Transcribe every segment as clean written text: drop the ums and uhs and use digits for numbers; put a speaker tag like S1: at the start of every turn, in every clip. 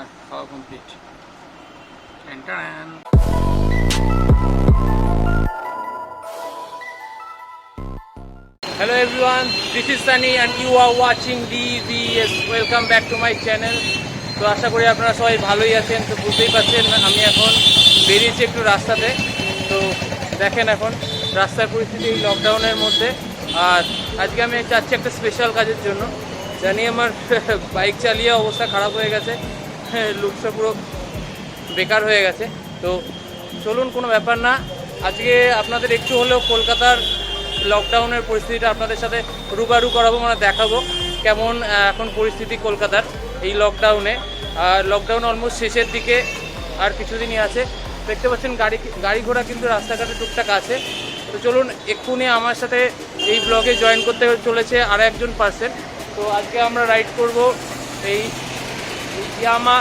S1: আমার খাওয়া complete. Hello everyone, this is Sunny and you are watching DVS. Welcome back to my channel. তো আশা করি আপনারা সবাই ভালোই আছেন। তো বুঝতেই পারছেন আমি এখন বেরিয়েছি একটু রাস্তাতে। তো দেখেন এখন রাস্তার পরিস্থিতি এই লকডাউনের মধ্যে। আর আজকে আমি যাচ্ছি একটা স্পেশাল কাজের জন্য। জানি আমার বাইক চালিয়ে অবস্থা খারাপ হয়ে গেছে, লুকসটা পুরো বেকার হয়ে গেছে। তো চলুন, কোনো ব্যাপার না, আজকে আপনাদের একটু হলেও কলকাতার লকডাউনের পরিস্থিতিটা আপনাদের সাথে রুবারু করাবো, মানে দেখাবো কেমন এখন পরিস্থিতি কলকাতার এই লকডাউনে। আর লকডাউন অলমোস্ট শেষের দিকে, আর কিছুদিনই আছে। দেখতে পাচ্ছেন গাড়ি ঘোড়া কিন্তু রাস্তাঘাটে টুকটাক আছে। তো চলুন, এক্ষুনি আমার সাথে এই ব্লগে জয়েন করতে চলেছে আর একজন পার্সন। তো আজকে আমরা রাইড করব এই ইয়ামা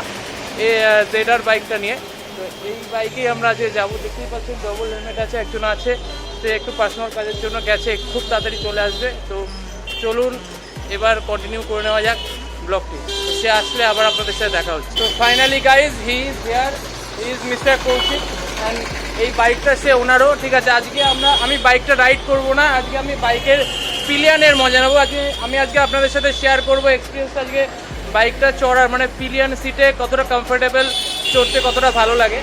S1: জেডার বাইকটা নিয়ে। তো এই বাইকেই আমরা আজকে যাবো। দেখতেই পাচ্ছেন ডবল হেলমেট আছে, একজন আছে, সে একটু পার্সোনাল কাজের জন্য গেছে, খুব তাড়াতাড়ি চলে আসবে। তো চলুন এবার কন্টিনিউ করে নেওয়া যাক ব্লগটি। সে আসলে আবার আপনাদের সাথে দেখা হচ্ছে। তো finally guys, he is here, he is mister Kaushik and এই বাইকটা সে ওনারও। ঠিক আছে, আজকে আমি বাইকটা রাইড করব না, আজকে আমি বাইকের পিলিয়নের মজা নেবো। আমি আজকে আপনাদের সাথে শেয়ার করবো এক্সপিরিয়েন্স, আজকে বাইকটা চড়ার, মানে পিলিয়ন সিটে কতটা কমফোর্টেবল, চড়তে কতটা ভালো লাগে।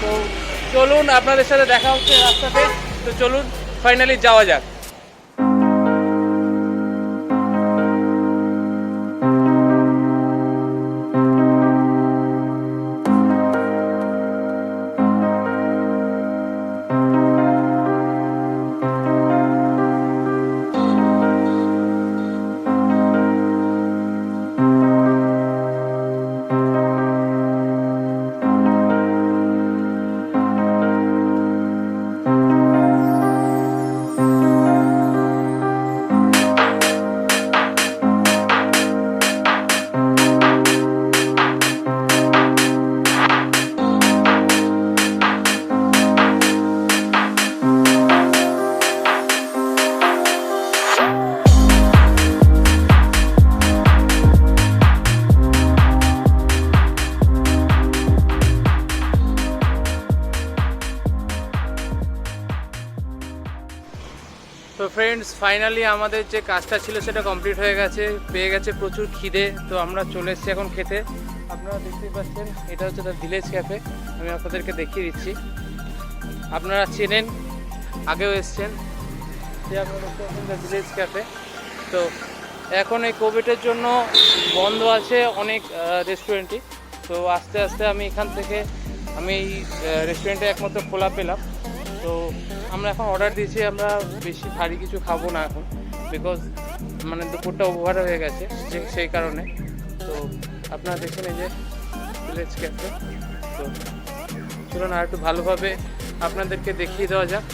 S1: তো চলুন, আপনাদের সাথে দেখা হচ্ছে রাস্তাতে। তো চলুন ফাইনালি যাওয়া যাক। তো ফ্রেন্ডস, ফাইনালি আমাদের যে কাজটা ছিল সেটা কমপ্লিট হয়ে গেছে, পেয়ে গেছে প্রচুর খিদে। তো আমরা চলে এসেছি এখন খেতে। আপনারা দেখতেই পাচ্ছেন এটা হচ্ছে দ্য ভিলেজ ক্যাফে। আমি আপনাদেরকে দেখিয়ে দিচ্ছি, আপনারা চেনেন, আগেও এসছেন, যে আপনারা দেখতে পাচ্ছেন দ্য ভিলেজ ক্যাফে। তো এখন এই কোভিডের জন্য বন্ধ আছে অনেক রেস্টুরেন্টই। তো আস্তে আস্তে আমি এখান থেকে এই রেস্টুরেন্টে একমাত্র খোলা পেলাম। তো আমরা এখন অর্ডার দিয়েছি, আমরা বেশি ভারী কিছু খাবো না এখন, বিকজ মানে দুপুরটা ওভার হয়ে গেছে, সেই কারণে। তো আপনারা দেখুন এই যে ভিলেজ ক্যাফে। তো চলুন আর একটু ভালোভাবে আপনাদেরকে দেখিয়ে দেওয়া যাক।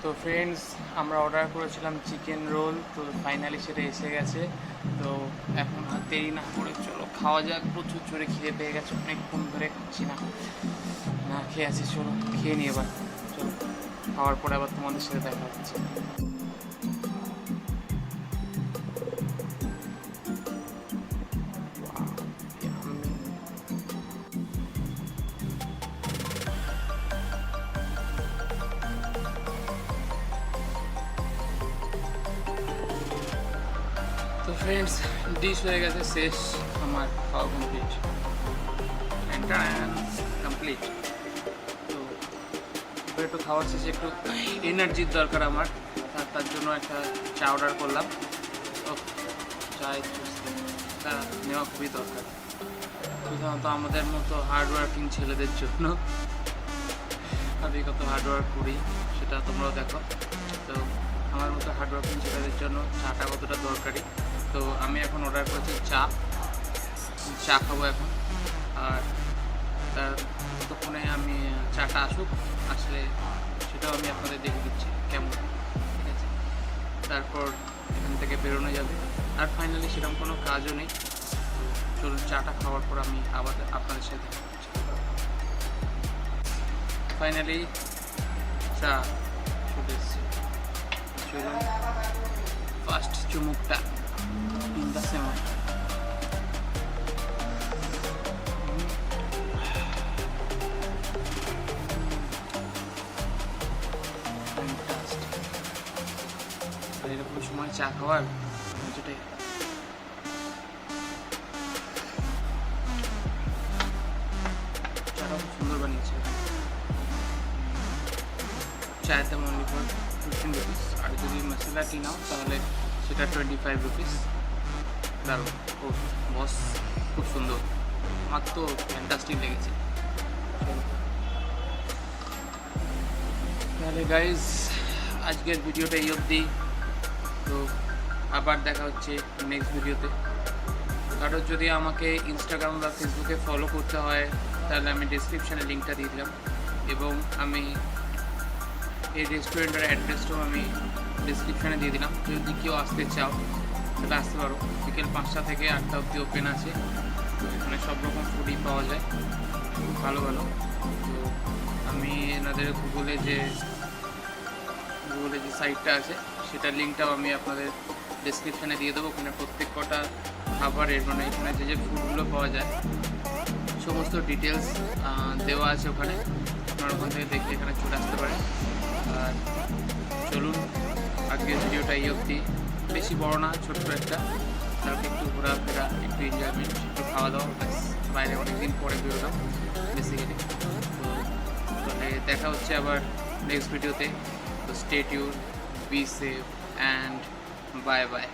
S1: তো ফ্রেন্ডস, আমরা অর্ডার করেছিলাম চিকেন রোল। তো ফাইনালি সেটা এসে গেছে। তো এখন আর দেরি না করে চলো খাওয়া যাক। প্রচুর জোরে খিদে পেয়ে গেছে, অনেকক্ষণ ধরে খাচ্ছি না খেয়ে আছি। চলো খেয়ে নিই এবার। চলো, খাওয়ার পরে আবার তোমাদের সাথে দেখা হচ্ছে। তো ফ্রেন্ডস, ডিশ হয়ে গেছে, শেষ, আমার খাওয়া কমপ্লিট। কমপ্লিট। তো একটু খাওয়ার শেষে একটু এনার্জির দরকার আমার, তার জন্য একটা চা অর্ডার করলাম। তো চায়ের চুষটা নেওয়া খুবই দরকার, সাধারণত আমাদের মতো হার্ডওয়ার্কিং ছেলেদের জন্য। আমি কত হার্ডওয়ার্ক করি সেটা তোমরাও দেখো। তো আমার মতো হার্ডওয়ার্কিং ছেলেদের জন্য চাটা কতটা দরকারি। তো আমি এখন অর্ডার করেছি চা খাবো এখন। আর তার ততক্ষণে আমি চাটা আসলে সেটা সেটাও আমি আপনাদের দেখে দিচ্ছি কেমন, ঠিক আছে। তারপর এখান থেকে বেরোনো যাবে। আর ফাইনালি সেরকম কোনো কাজও নেই। চলুন চাটা খাওয়ার পর আমি আবার আপনাদের সাথে ফাইনালি চা চলে এসেছে। চলুন ফার্স্ট চুমুকটা ইন দ্য সেমন। এরকম সময় চা খাওয়ার যেটাই চাটা খুব সুন্দর বানিয়েছে। চায়ের দাম অনলি ফর 15 রুপিস, আর যদি মশলা টি নাও তাহলে সেটা 25 রুপিস। দারুণ, ও বস খুব সুন্দর, আমার তো ফ্যান্টাস্টিক লেগেছে। তাহলে গাইজ আজকের ভিডিওটা এই অবধি, তো আবার দেখা হচ্ছে নেক্সট ভিডিওতে। কারোর যদি আমাকে ইনস্টাগ্রাম বা ফেসবুকে ফলো করতে হয় তাহলে আমি ডিসক্রিপশানে লিঙ্কটা দিয়ে দিলাম, এবং আমি এই রেস্টুরেন্টের অ্যাড্রেসটাও আমি ডিসক্রিপশানে দিয়ে দিলাম। যদি কেউ আসতে চাও তাহলে আসতে পারো। বিকেল 5টা থেকে 8টা অবধি ওপেন আছে। তো এখানে সব রকম ফুডই পাওয়া যায়, খুব ভালো ভালো। তো আমি এনাদের গুগলে যে সাইটটা আছে সেটার লিঙ্কটাও আমি আপনাদের ডিসক্রিপশানে দিয়ে দেবো। ওখানে প্রত্যেক কটা খাবারের মানে এখানে যে ফুডগুলো পাওয়া যায় সমস্ত ডিটেলস দেওয়া আছে ওখানে। আপনারা ওখান থেকে দেখে এখানে চলে আসতে পারেন। আর চলুন আজকের ভিডিওটা এই অবধি, বেশি বড় না, ছোট্ট একটা, কালকে একটু ঘোরাফেরা, একটু এনজয়মেন্ট, একটু খাওয়া দাওয়া, বাইরে অনেকদিন পরে বেরোলাম বেসিক্যালি। তো তাহলে দেখা হচ্ছে আবার নেক্সট ভিডিওতে। তো stay tune, be safe and bye bye.